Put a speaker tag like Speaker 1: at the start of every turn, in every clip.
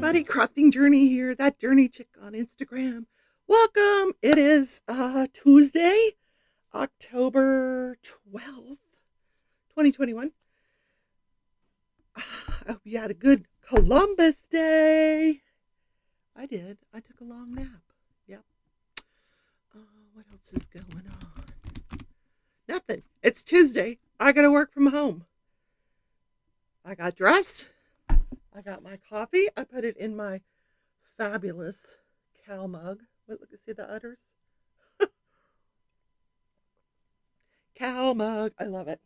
Speaker 1: everybody, Crafting Journey here, that journey chick on Instagram. Welcome. It is Tuesday, October 12th, 2021. I hope you had a good Columbus Day. I did. I took a long nap. Yep. What else is going on? Nothing. It's Tuesday. I got to work from home. I got dressed. I got my coffee. I put it in my fabulous cow mug. Wait, look, see the udders? Cow mug. I love it.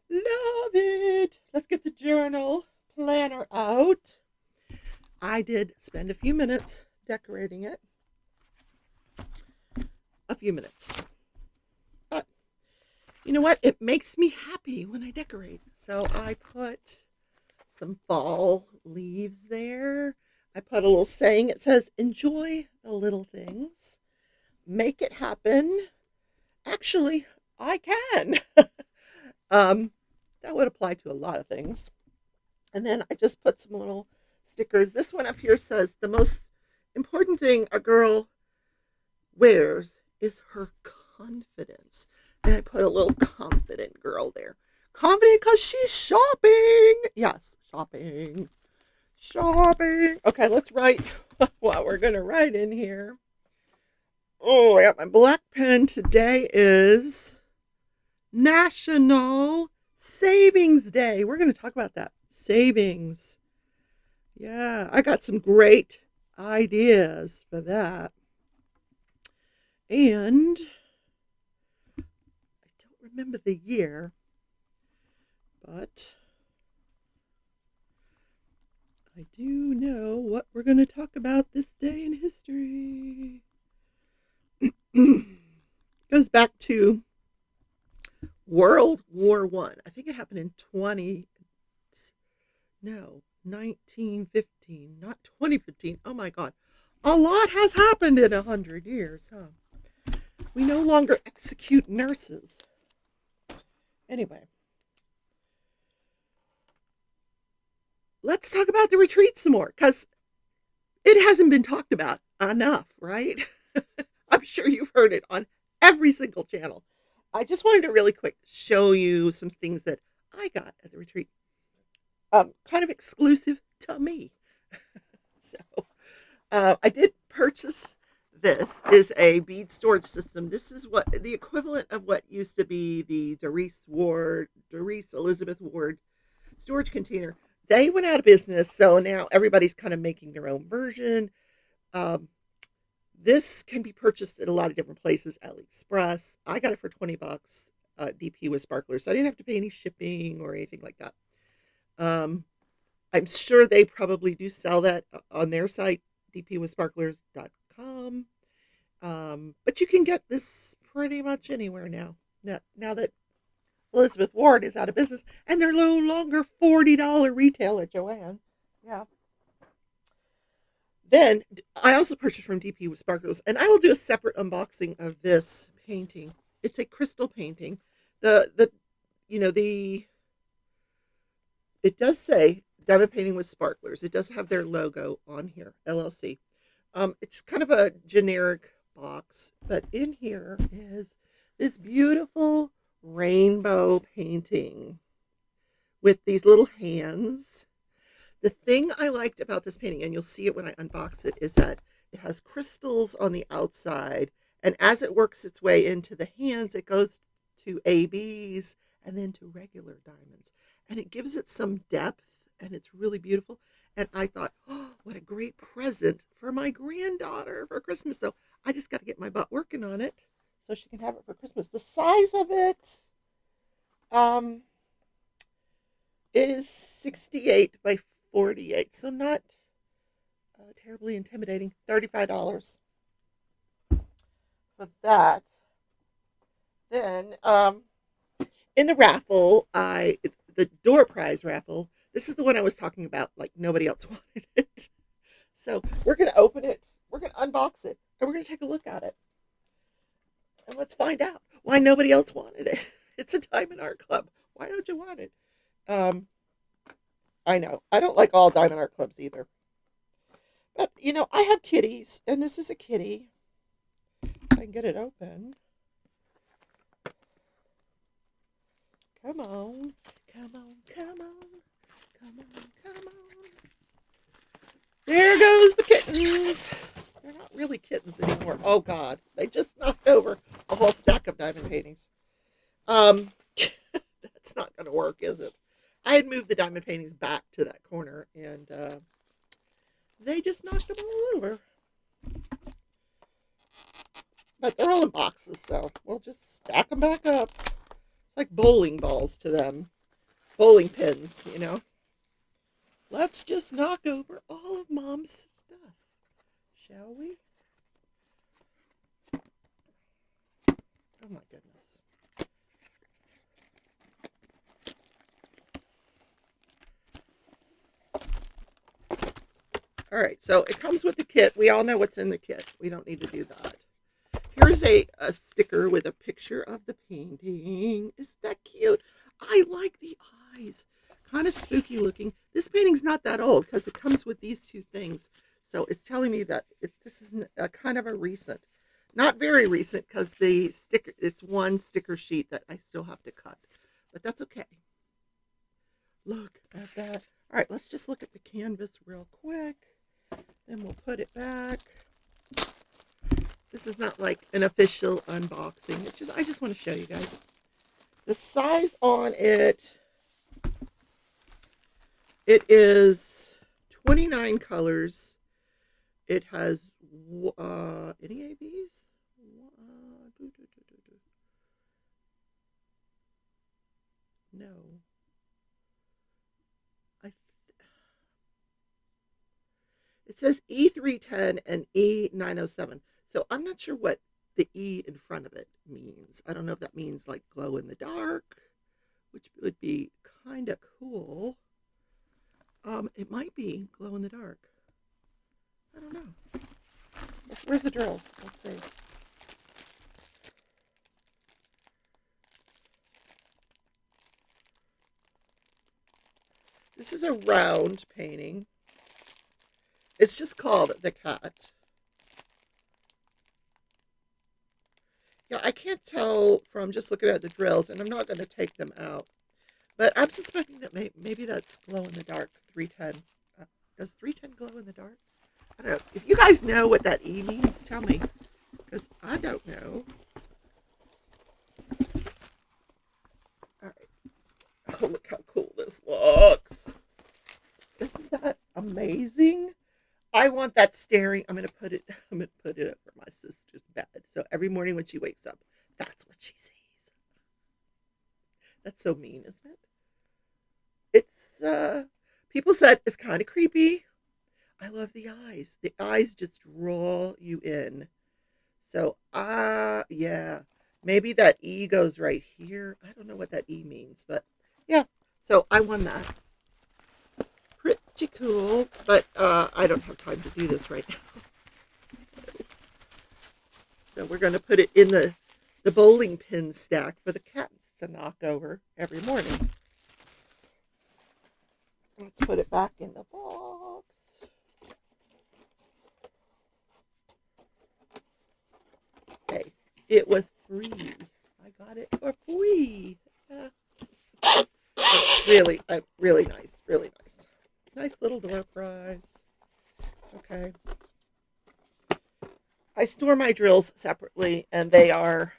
Speaker 1: Love it. Let's get the journal planner out. I did spend a few minutes decorating it. A few minutes. But you know what? It makes me happy when I decorate. So I put some fall leaves there. I put a little saying. It says, enjoy the little things. Make it happen. Actually, I can. That would apply to a lot of things. And then I just put some little stickers. This one up here says, the most important thing a girl wears is her confidence. And I put a little confident girl there. Confident because she's shopping. Yes, shopping. Shopping. Okay, let's write what we're going to write in here. Oh, I got my black pen. Today is National Savings Day. We're going to talk about that. Savings. Yeah, I got some great ideas for that. And I don't remember the year, but I do know what we're going to talk about this day in history. Goes back to World War I. I think it happened in 1915, not 2015. Oh my God. A lot has happened in 100 years, huh? We no longer execute nurses. Anyway. Let's talk about the retreat some more, because it hasn't been talked about enough, right? I'm sure you've heard it on every single channel. I just wanted to really quick show you some things that I got at the retreat. Kind of exclusive to me. So I did purchase this. Is a bead storage system. This is what the equivalent of what used to be the Doris Elizabeth Ward storage container. They went out of business, so now everybody's kind of making their own version. This can be purchased at a lot of different places. AliExpress. I got it for $20. DP with sparklers, so I didn't have to pay any shipping or anything like that. I'm sure they probably do sell that on their site, dpwithsparklers.com. But you can get this pretty much anywhere now. Now that Elizabeth Ward is out of business, and they're no longer $40 retail at Joann. Yeah. Then I also purchased from DP with Sparkles, and I will do a separate unboxing of this painting. It's a crystal painting. It does say diamond painting with sparklers. It does have their logo on here, LLC. It's kind of a generic box, but in here is this beautiful rainbow painting with these little hands. The thing I liked about this painting, and you'll see it when I unbox it, is that it has crystals on the outside, and as it works its way into the hands, it goes to ABs and then to regular diamonds, and it gives it some depth, and it's really beautiful. And I thought, oh, what a great present for my granddaughter for Christmas. So I just got to get my butt working on it so she can have it for Christmas. The size of it, it is 68 by 48, so not terribly intimidating. $35 for that. Then in the raffle, the door prize raffle, this is the one I was talking about, like nobody else wanted it. So we're going to open it, we're going to unbox it, and we're going to take a look at it. And let's find out why nobody else wanted it. It's a Diamond Art Club. Why don't you want it? I know. I don't like all Diamond Art Clubs either. But, you know, I have kitties, and this is a kitty. If I can get it open. Come on. Come on, come on. Come on, come on. There goes the kittens. They're not really kittens anymore. Oh, God. They just knocked over a whole stack of diamond paintings. Um, that's not going to work, is it? I had moved the diamond paintings back to that corner, and they just knocked them all over. But they're all in boxes, so we'll just stack them back up. It's like bowling balls to them. Bowling pins, you know. Let's just knock over all of Mom's stuff, shall we? Oh my goodness. All right, so it comes with the kit. We all know what's in the kit. We don't need to do that. Here's a sticker with a picture of the painting. Isn't that cute? I like the eyes. Kind of spooky looking. This painting's not that old because it comes with these two things. So it's telling me that this is a kind of a recent. Not very recent because the sticker, it's one sticker sheet that I still have to cut. But that's okay. Look at that. All right, let's just look at the canvas real quick. Then we'll put it back. This is not like an official unboxing. It's just, I just want to show you guys. The size on it, it is 29 colors. It has any ABs? No. It says E310 and E907. So I'm not sure what the E in front of it means. I don't know if that means like glow in the dark, which would be kind of cool. It might be glow in the dark. I don't know. Where's the drills? Let's see. This is a round painting. It's just called The Cat. Yeah, I can't tell from just looking at the drills, and I'm not going to take them out. But I'm suspecting that maybe that's glow in the dark, 310. Does 310 glow in the dark? I don't know. If you guys know what that E means, tell me. Because I don't know. All right. Oh, look how cool this looks. Isn't that amazing? I want that staring. I'm gonna put it over my sister's bed. So every morning when she wakes up, that's what she sees. That's so mean, isn't it? It's people said it's kind of creepy. I love the eyes. The eyes just draw you in. So yeah. Maybe that E goes right here. I don't know what that E means, but yeah. So I won that. Pretty cool, but I don't have time to do this right now. So we're going to put it in the bowling pin stack for the cats to knock over every morning. Let's put it back in the box. Okay, it was free. I got it for free. Really, really nice, really nice. Nice little door prize. Okay. I store my drills separately, and they are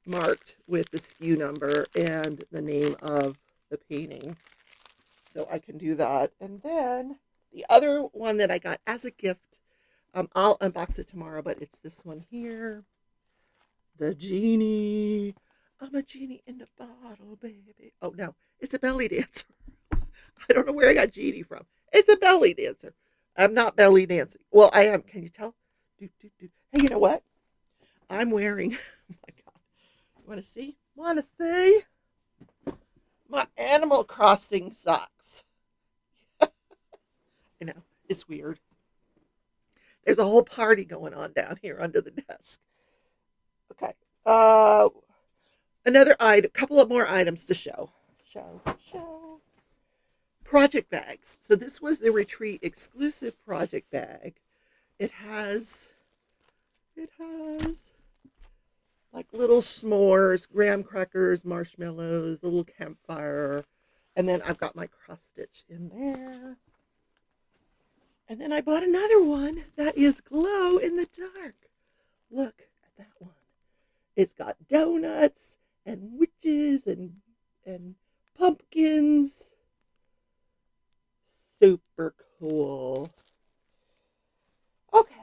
Speaker 1: marked with the SKU number and the name of the painting. So I can do that. And then the other one that I got as a gift, I'll unbox it tomorrow, but it's this one here. The genie. I'm a genie in the bottle, baby. Oh, no, it's a belly dancer. I don't know where I got genie from. It's a belly dancer. I'm not belly dancing. Well, I am. Can you tell? Do, do, do. Hey, you know what? I'm wearing. Oh my God. You want to see? Want to see? My Animal Crossing socks. I know. It's weird. There's a whole party going on down here under the desk. Okay. Another item. A couple of more items to show. Show. project bags. So this was the retreat exclusive project bag. It has like little s'mores, graham crackers, marshmallows, a little campfire, and then I've got my cross stitch in there. And then I bought another one that is glow in the dark. Look at that one. It's got donuts and witches and pumpkins. Super cool. Okay.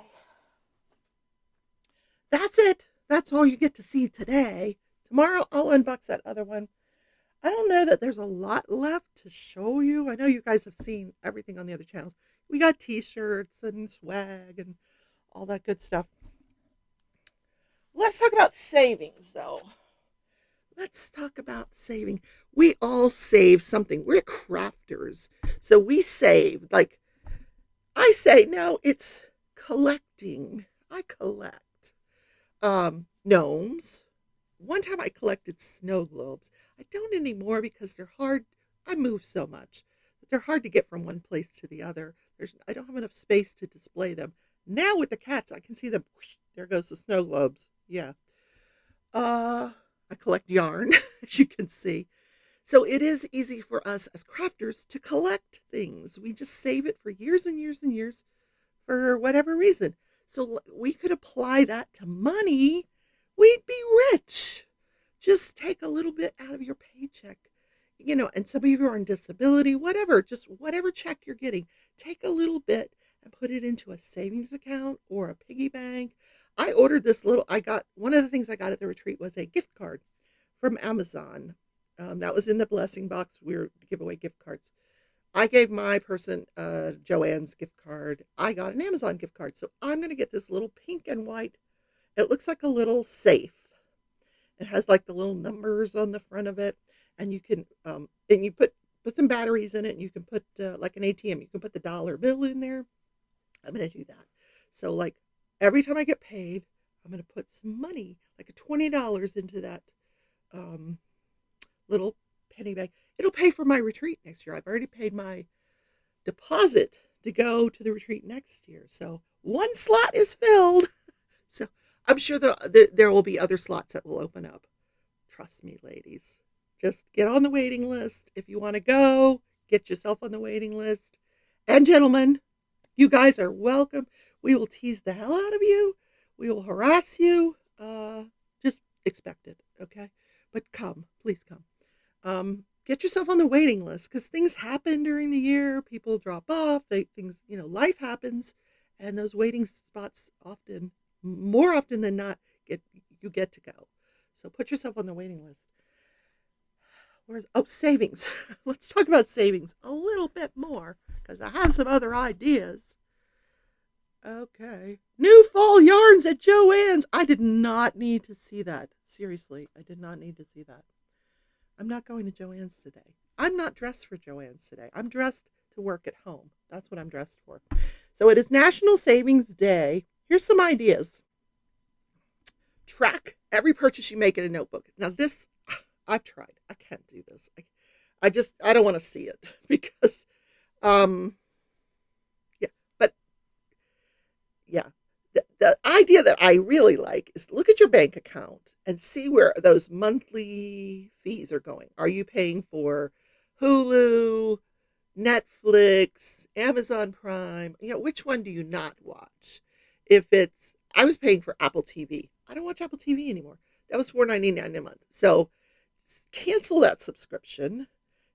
Speaker 1: That's it. That's all you get to see today. Tomorrow I'll unbox that other one. I don't know that there's a lot left to show you. I know you guys have seen everything on the other channels. We got t-shirts and swag and all that good stuff. Let's talk about savings, though. Let's talk about saving. We all save something. We're crafters. So we save. Like, I say, no, it's collecting. I collect gnomes. One time I collected snow globes. I don't anymore because they're hard. I move so much. They're hard to get from one place to the other. I don't have enough space to display them. Now with the cats, I can see them. Whoosh, there goes the snow globes. Yeah. I collect yarn, as you can see. So it is easy for us as crafters to collect things. We just save it for years and years and years for whatever reason. So we could apply that to money. We'd be rich. Just take a little bit out of your paycheck. And some of you are on disability, whatever, just whatever check you're getting, take a little bit and put it into a savings account or a piggy bank. I ordered one of the things I got at the retreat was a gift card from Amazon. That was in the blessing box. We were to give away gift cards. I gave my person Joanne's gift card. I got an Amazon gift card. So I'm going to get this little pink and white. It looks like a little safe. It has like the little numbers on the front of it. And you can, and you put some batteries in it, and you can put, like an ATM, you can put the dollar bill in there. I'm going to do that. So, like, every time I get paid, I'm going to put some money, like $20 into that little penny bag. It'll pay for my retreat next year. I've already paid my deposit to go to the retreat next year. So, one slot is filled. So, I'm sure there will be other slots that will open up. Trust me, ladies. Just get on the waiting list. If you want to go, get yourself on the waiting list. And gentlemen, you guys are welcome. We will tease the hell out of you. We will harass you. Just expect it, okay? But come, please come. Get yourself on the waiting list because things happen during the year. People drop off. Life happens. And those waiting spots more often than not, you get to go. So put yourself on the waiting list. Savings. Let's talk about savings a little bit more because I have some other ideas. Okay. New fall yarns at Joann's. I did not need to see that. Seriously, I did not need to see that. I'm not going to Joann's today. I'm not dressed for Joann's today. I'm dressed to work at home. That's what I'm dressed for. So it is National Savings Day. Here's some ideas. Track every purchase you make in a notebook. Now this, I've tried. I can't do this. I don't want to see it because, the idea that I really like is look at your bank account and see where those monthly fees are going. Are you paying for Hulu, Netflix, Amazon Prime? Which one do you not watch? I was paying for Apple TV. I don't watch Apple TV anymore. That was $4.99 a month. So cancel that subscription.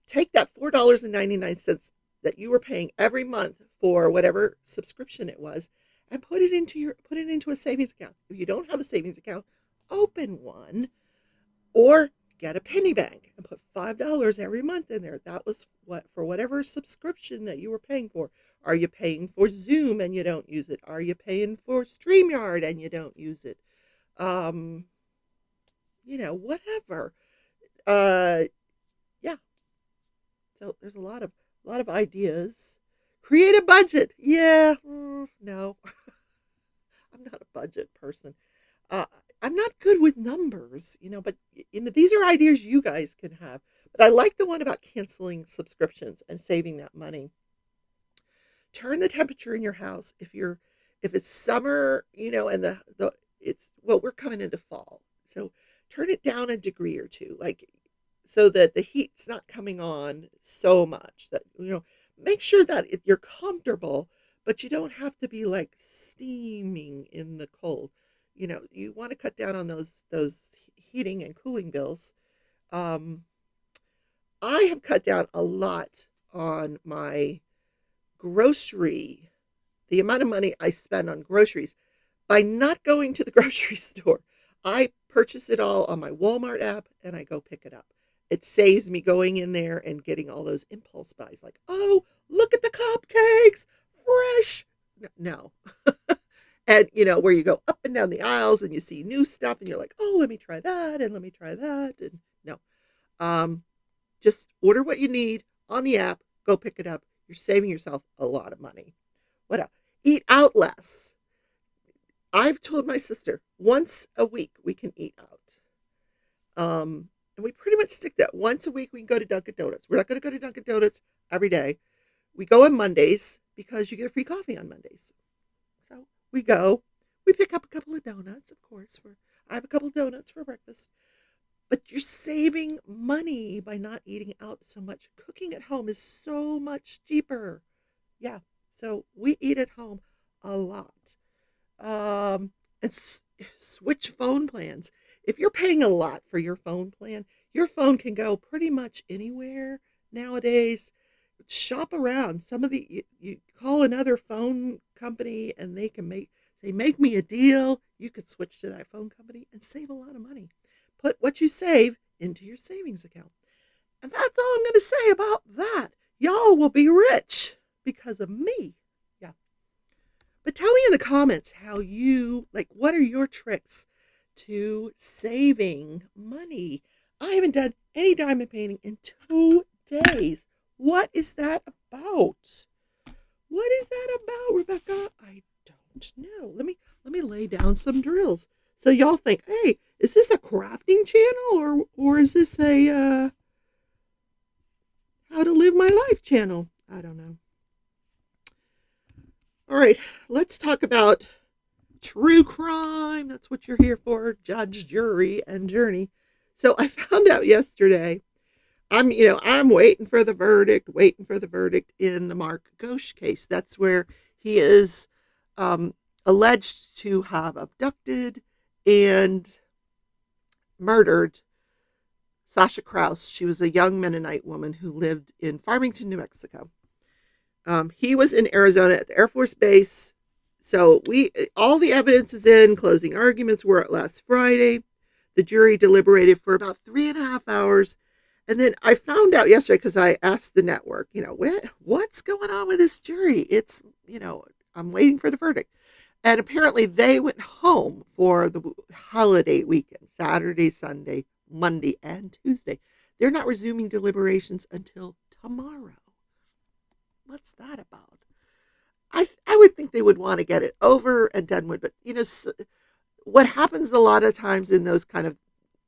Speaker 1: Take that $4.99 that you were paying every month for whatever subscription it was, and put it into a savings account. If you don't have a savings account, open one, or get a penny bank and put $5 every month in there. That was for whatever subscription that you were paying for. Are you paying for Zoom and you don't use it? Are you paying for StreamYard and you don't use it? Whatever. Yeah. So there's a lot of ideas. Create a budget. Yeah. No. I'm not a budget person. I'm not good with numbers, but these are ideas you guys can have. But I like the one about canceling subscriptions and saving that money. Turn the temperature in your house if it's summer, and the it's well, we're coming into fall. So turn it down a degree or two, like so that the heat's not coming on so much that make sure that you're comfortable, but you don't have to be like steaming in the cold. You want to cut down on those heating and cooling bills. um I have cut down a lot on my grocery the amount of money I spend on groceries by not going to the grocery store. I purchase it all on my Walmart app and I go pick it up. It saves me going in there and getting all those impulse buys like, oh, look at the cupcakes, fresh. No. And, where you go up and down the aisles and you see new stuff and you're like, oh, let me try that and let me try that. And no. Um, just order what you need on the app, go pick it up. You're saving yourself a lot of money. What else? Eat out less. I've told my sister once a week we can eat out. And we pretty much stick that. Once a week we can go to Dunkin' Donuts. We're not going to go to Dunkin' Donuts every day. We go on Mondays because you get a free coffee on Mondays. So we go. We pick up a couple of donuts, of course. I have a couple of donuts for breakfast. But you're saving money by not eating out so much. Cooking at home is so much cheaper. Yeah. So we eat at home a lot. And switch phone plans. If you're paying a lot for your phone plan, your phone can go pretty much anywhere nowadays. Shop around. Some of you call another phone company and they can make me a deal. You could switch to that phone company and save a lot of money. Put what you save into your savings account. And that's all I'm going to say about that. Y'all will be rich because of me. Yeah. But tell me in the comments what are your tricks to saving money? I haven't done any diamond painting in 2 days. What is that about? What is that about, Rebecca? I don't know. Let me lay down some drills. So y'all think, hey, is this a crafting channel or is this a how to live my life channel? I don't know. All right, let's talk about true crime. That's what you're here for, judge, jury, and journey. So I found out yesterday. I'm waiting for the verdict in the Mark Ghosh case. That's where he is alleged to have abducted and murdered Sasha Krause. She was a young Mennonite woman who lived in Farmington, New Mexico. He was in Arizona at the Air Force Base. So all the evidence is in. Closing arguments were at last Friday. The jury deliberated for about 3.5 hours. And then I found out yesterday because I asked the network, what's going on with this jury? It's, I'm waiting for the verdict. And apparently they went home for the holiday weekend, Saturday, Sunday, Monday, and Tuesday. They're not resuming deliberations until tomorrow. What's that about? I would think they would want to get it over and done with. But, what happens a lot of times in those kind of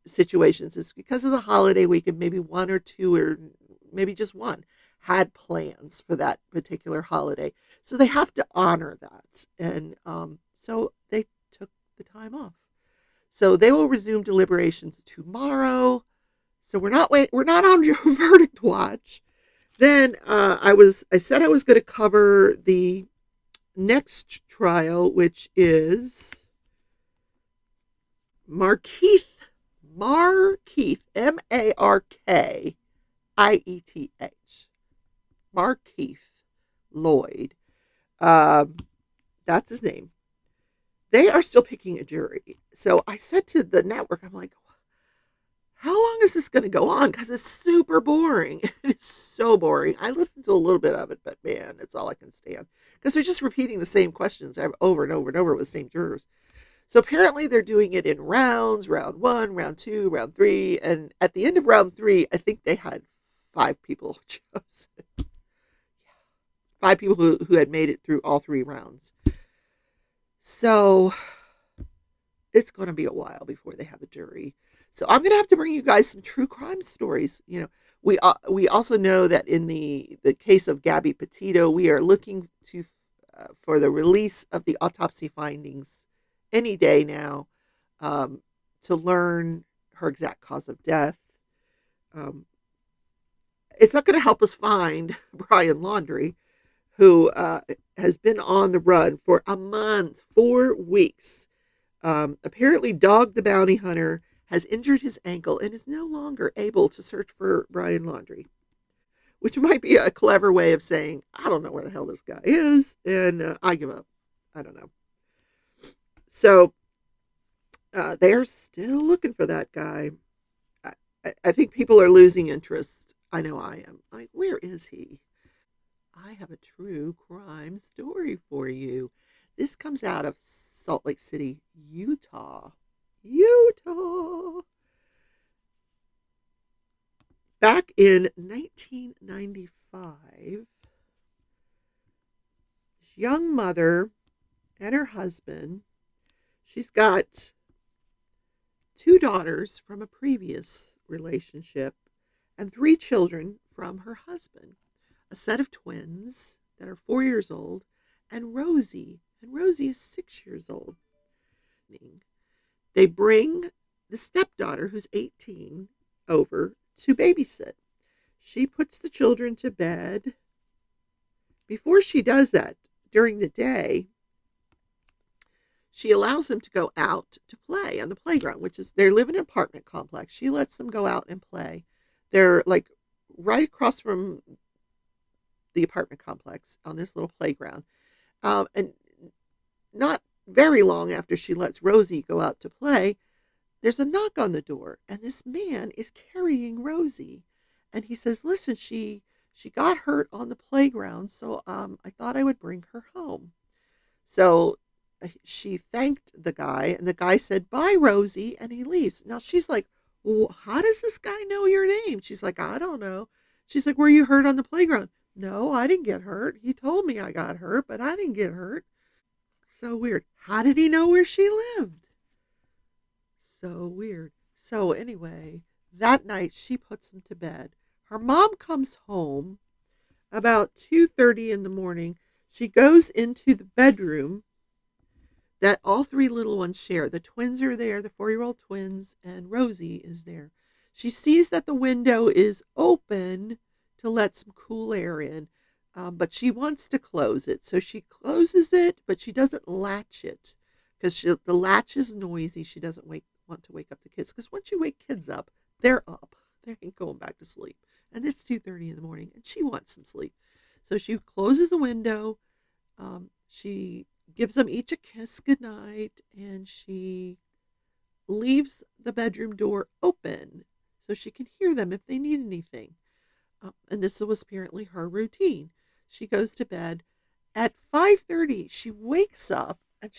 Speaker 1: situations is because of the holiday weekend, maybe one or two or maybe just one had plans for that particular holiday. So they have to honor that. And so they took the time off. So they will resume deliberations tomorrow. So we're not on your verdict watch. Then I said I was going to cover the next trial, which is Markeith, Markieth, Markeith Lloyd. That's his name. They are still picking a jury. So I said to the network, I'm like, how long is this going to go on? Because it's super boring. It's so boring. I listened to a little bit of it, but man, it's all I can stand. Because they're just repeating the same questions over and over and over with the same jurors. So apparently they're doing it in rounds, round 1, round 2, round 3. And at the end of round 3, I think they had 5 people chosen. 5 people who had made it through all 3 rounds. So it's going to be a while before they have a jury. So I'm going to have to bring you guys some true crime stories. We also know that in the case of Gabby Petito, we are looking to for the release of the autopsy findings any day now, to learn her exact cause of death. Um, it's not going to help us find Brian Laundrie, who has been on the run for a month, 4 weeks. Apparently, Dog the Bounty Hunter has injured his ankle and is no longer able to search for Brian Laundrie, which might be a clever way of saying, I don't know where the hell this guy is, and I give up. I don't know. So they're still looking for that guy. I think people are losing interest. I know I am. Like, where is he? I have a true crime story for you. This comes out of Salt Lake City, Utah. Utah. Back in 1995, this young mother and her husband, she's got 2 daughters from a previous relationship and 3 children from her husband, a set of twins that are 4 years old, and Rosie. And Rosie is 6 years old. They bring the stepdaughter, who's 18, over to babysit. She puts the children to bed. Before she does that, during the day, she allows them to go out to play on the playground, which is, they live in an apartment complex. She lets them go out and play. They're like right across from the apartment complex on this little playground. And not very long after she lets Rosie go out to play, there's a knock on the door, and this man is carrying Rosie. And he says, listen, she got hurt on the playground, so I thought I would bring her home. So she thanked the guy, and the guy said, bye, Rosie, and he leaves. Now she's like, well, how does this guy know your name? She's like, I don't know. She's like, were you hurt on the playground? No, I didn't get hurt. He told me I got hurt, but I didn't get hurt. So weird. How did he know where she lived? So weird. So anyway, that night she puts him to bed. Her mom comes home about 2:30 in the morning. She goes into the bedroom that all 3 little ones share. The twins are there, the 4-year-old twins, and Rosie is there. She sees that the window is open to let some cool air in, but she wants to close it. So she closes it, but she doesn't latch it because the latch is noisy. She doesn't want to wake up the kids, because once you wake kids up, they're up. They ain't going back to sleep. And it's 2:30 in the morning, and she wants some sleep. So she closes the window. She gives them each a kiss goodnight, and she leaves the bedroom door open so she can hear them if they need anything. And this was apparently her routine. She goes to bed. At 5:30, she wakes up, and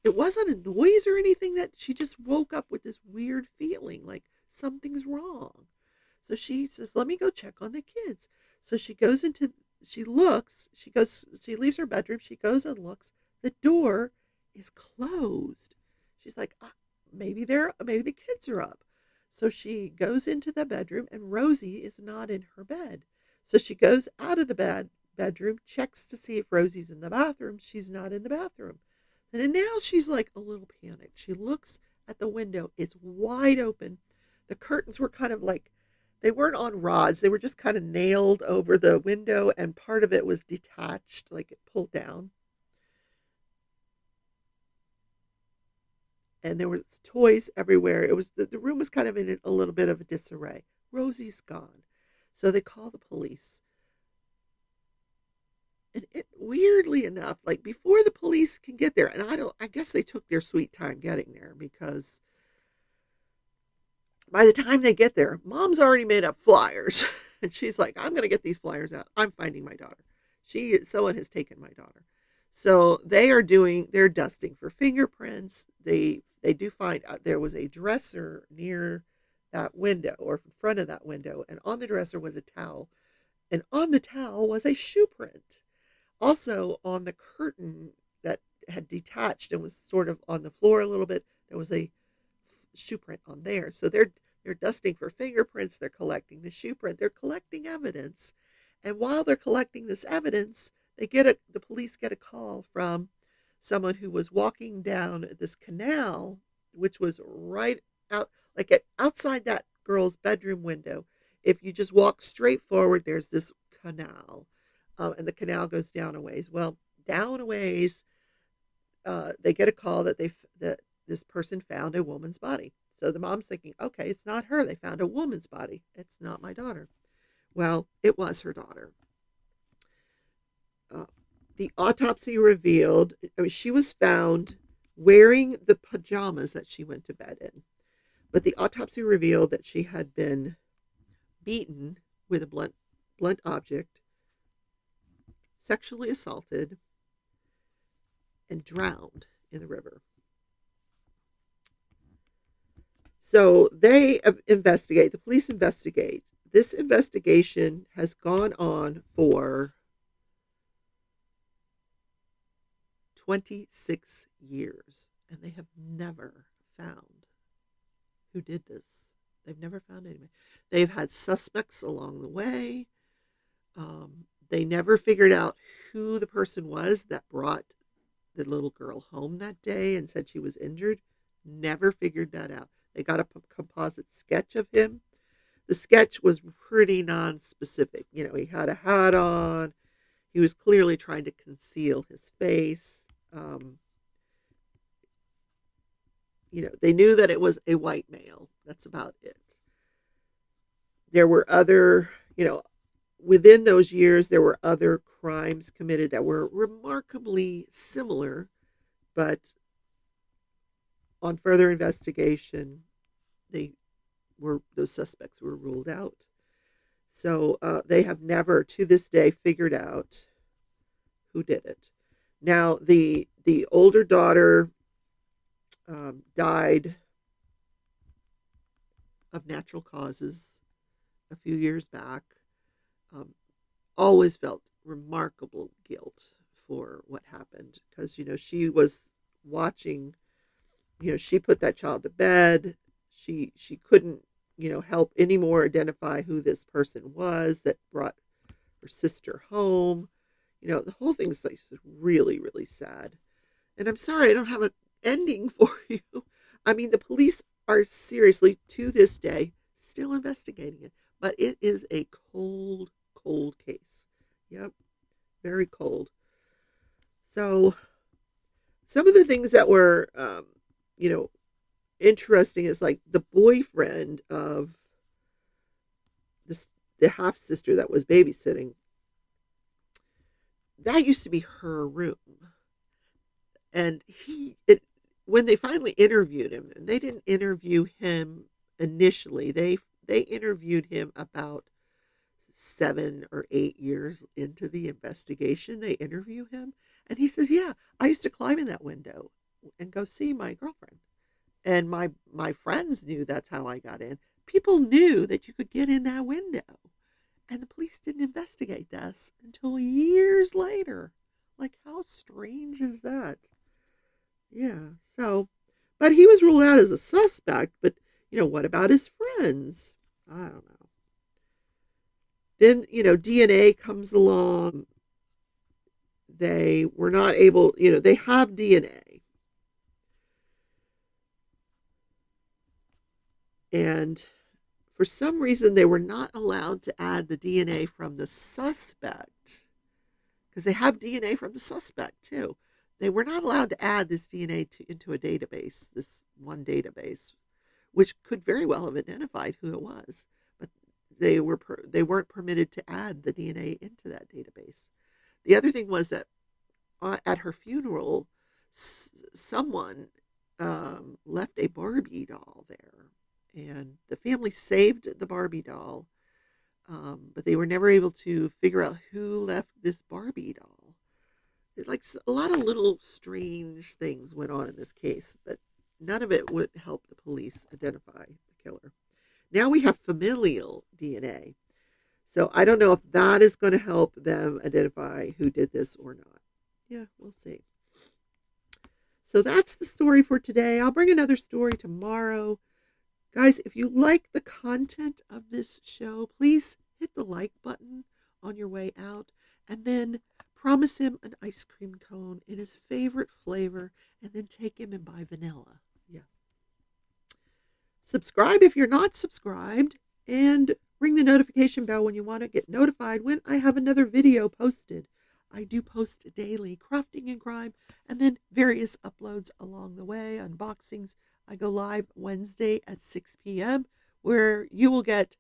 Speaker 1: it wasn't a noise or anything, that she just woke up with this weird feeling like something's wrong. So she says, let me go check on the kids. So she leaves her bedroom, she goes and looks, the door is closed. She's like, maybe the kids are up. So she goes into the bedroom, and Rosie is not in her bed. So she goes out of the bedroom, checks to see if Rosie's in the bathroom. She's not in the bathroom. And now she's like a little panicked. She looks at the window. It's wide open. The curtains were kind of like, they weren't on rods. They were just kind of nailed over the window, and part of it was detached, like it pulled down. And there was toys everywhere. It was the room was kind of in a little bit of a disarray. Rosie's gone. So they call the police. And weirdly enough, like before the police can get there, and I guess they took their sweet time getting there, because by the time they get there, Mom's already made up flyers. And she's like, I'm going to get these flyers out. I'm finding my daughter. Someone has taken my daughter. So they're dusting for fingerprints. They do find out there was a dresser near that window, or in front of that window, and on the dresser was a towel, and on the towel was a shoe print. Also on the curtain that had detached and was sort of on the floor a little bit. There was a shoe print on there. So they're dusting for fingerprints, they're collecting the shoe print, they're collecting evidence. And while they're collecting this evidence, the police get a call from someone who was walking down this canal, which was right out, outside that girl's bedroom window. If you just walk straight forward, there's this canal, and the canal goes down a ways. Well, down a ways, they get a call that this person found a woman's body. So the mom's thinking, okay, it's not her. They found a woman's body. It's not my daughter. Well, it was her daughter. Uh, the autopsy revealed, I mean, she was found wearing the pajamas that she went to bed in. But the autopsy revealed that she had been beaten with a blunt object, sexually assaulted, and drowned in the river. So they investigate, the police investigate. This investigation has gone on for 26 years, and they have never found who did this. They've never found anybody. They've had suspects along the way. They never figured out who the person was that brought the little girl home that day and said she was injured. Never figured that out. They got a composite sketch of him. The sketch was pretty non-specific. You know, he had a hat on. He was clearly trying to conceal his face. They knew that it was a white male. That's about it. There were other, within those years, there were other crimes committed that were remarkably similar, but on further investigation, those suspects were ruled out. So they have never, to this day, figured out who did it. Now, the older daughter died of natural causes a few years back. Always felt remarkable guilt for what happened because, she was watching, she put that child to bed. She couldn't, help anymore identify who this person was that brought her sister home. The whole thing is like really, really sad. And I'm sorry, I don't have an ending for you. I mean, the police are seriously, to this day, still investigating it. But it is a cold, cold case. Yep, very cold. So some of the things that were, interesting is like the boyfriend of the half sister that was babysitting. That used to be her room, and when they finally interviewed him, and they didn't interview him initially, they interviewed him about 7 or 8 years into the investigation. They interview him, and he says, "Yeah, I used to climb in that window and go see my girlfriend, and my friends knew that's how I got in. People knew that you could get in that window." And the police didn't investigate this until years later. Like, how strange is that? Yeah, so, but he was ruled out as a suspect, but, what about his friends? I don't know. Then, DNA comes along. They were not able, they have DNA. And for some reason, they were not allowed to add the DNA from the suspect, because they have DNA from the suspect too. They were not allowed to add this DNA into a database, this one database, which could very well have identified who it was, but they weren't permitted to add the DNA into that database. The other thing was that at her funeral, someone left a Barbie doll there. And the family saved the Barbie doll, but they were never able to figure out who left this Barbie doll. A lot of little strange things went on in this case, but none of it would help the police identify the killer. Now we have familial DNA. So I don't know if that is going to help them identify who did this or not. Yeah, we'll see. So that's the story for today. I'll bring another story tomorrow. Guys, if you like the content of this show, please hit the like button on your way out, and then promise him an ice cream cone in his favorite flavor, and then take him and buy vanilla. Yeah. Subscribe if you're not subscribed, and ring the notification bell when you want to get notified when I have another video posted. I do post daily crafting and crime, and then various uploads along the way, unboxings. I go live Wednesday at 6 p.m. where you will get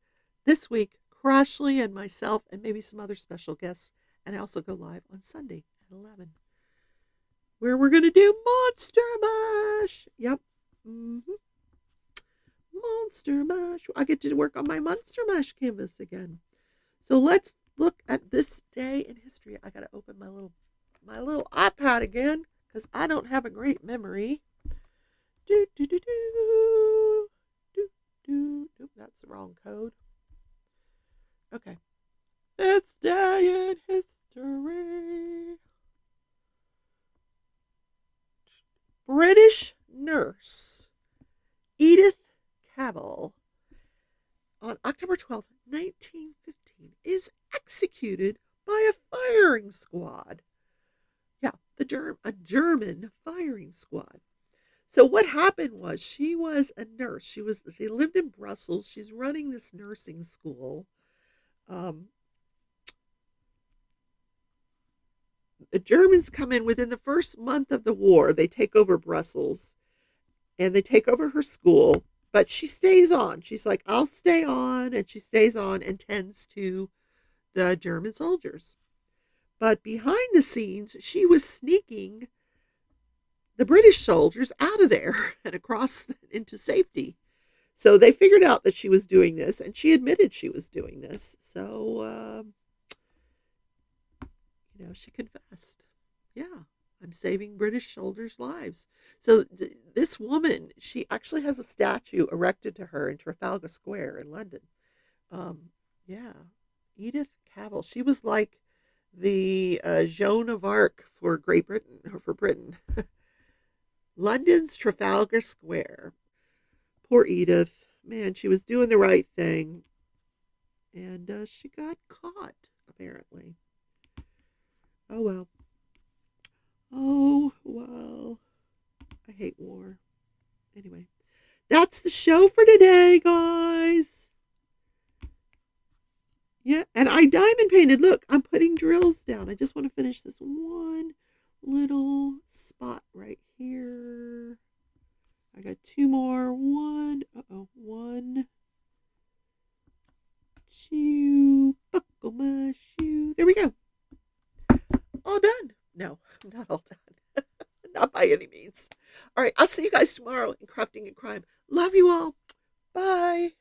Speaker 1: this week Crashly and myself and maybe some other special guests. And I also go live on Sunday at 11 where we're going to do Monster Mash. Yep. Monster Mash. I get to work on my Monster Mash canvas again. So let's look at this day in history. I got to open my little iPad again because I don't have a great memory. Do, do, do, do. Do, do. Nope, that's the wrong code. Okay. This day in history. British nurse Edith Cavell on October 12, 1915 is executed by a firing squad. Yeah, a German firing squad. So what happened was she was a nurse. She lived in Brussels. She's running this nursing school. The Germans come in within the first month of the war. They take over Brussels and they take over her school, but she stays on. She's like, I'll stay on. And she stays on and tends to the German soldiers. But behind the scenes, she was sneaking the British soldiers out of there and across into safety. So they figured out that she was doing this, and she admitted she was doing this. So, she confessed. Yeah, I'm saving British soldiers' lives. So this woman, she actually has a statue erected to her in Trafalgar Square in London. Yeah, Edith Cavell. She was like the Joan of Arc for Great Britain, or for Britain. London's Trafalgar Square. Poor Edith. Man, she was doing the right thing. And she got caught, apparently. Oh, well. Oh, well. I hate war. Anyway, that's the show for today, guys. Yeah, and I diamond painted. Look, I'm putting drills down. I just want to finish this one little spot right here. I got two more. One, two, buckle my shoe. There we go. All done. No, not all done. Not by any means. All right, I'll see you guys tomorrow in Crafting and Crime. Love you all. Bye.